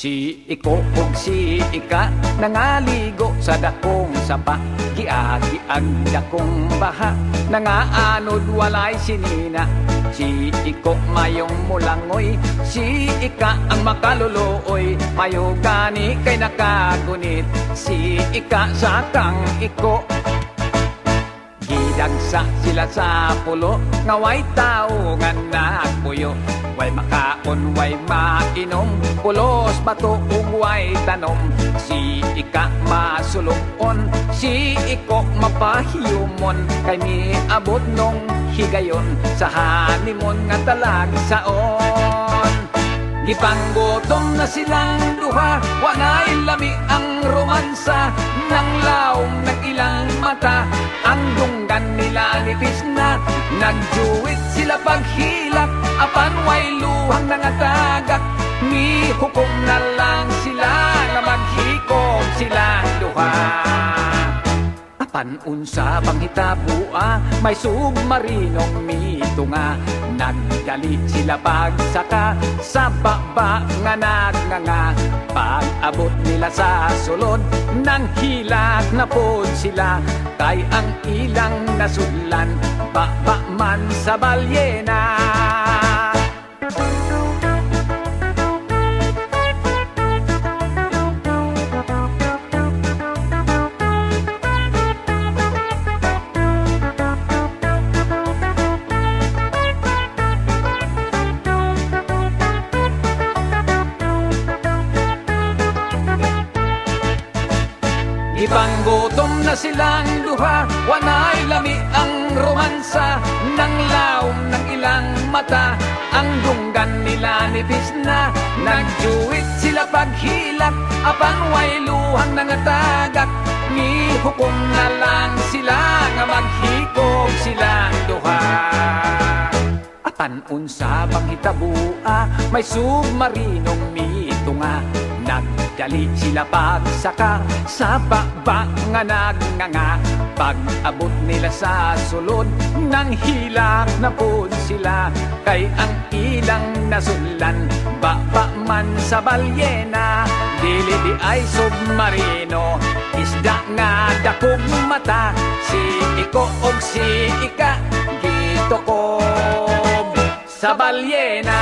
Si Iko ug si Ika nangaligo sa dakong sapa, giagi ang dakong baha, nangaanod walay sinina. Si Iko mayong mulangoy, si Ika ang makaluluoy, mayo gani kay nakagunit. Si Ika sa kang Iko, gidagsa sila sa pulo, nga way tao nga nagpuyo. Way makaon, way mainom, pulos bato ug way tanom. Si Ika masulukon, si Iko mapahiyumon, kay miabot nung higayon sa hanimon nga talagsaon. Gipanggutom na silang duha, wanay lami ang romansa, nang laom ng ilang mata, ang dunggan nila nipis na. Nagjuwit sila paghilak, apan way luhang nangatagak, ni hukom na lang sila nga maghikog silang duha. Apan unsa bang hitabua, may submarinong mitunga, nagdali sila pagsaka sa baba nga nagnganga. Pag-abot nila sa sulod, nang hilak na pod sila, kay ang ilang nasudlan, baba man sa balyena. Ipanggutom na silang duha, wanay lami ang romansa, nang laom ng ilang mata, ang dunggan nila nipis na. Nagjuwit sila paghilak, apan way luhang nangatagak, ni hukom na lang sila nga maghikog silang duha. Apan unsa bang hitabua, may submarinong mitunga, nagdali sila pagsaka sa baba nga nagnganga. Pag-abot nila sa sulod, nang hilak na pod sila, kay ang ilang nasunlan, baba man sa balyena. Dili di ay submarino, isda nga dakog mata, si Iko og si Ika gitukob sa balyena.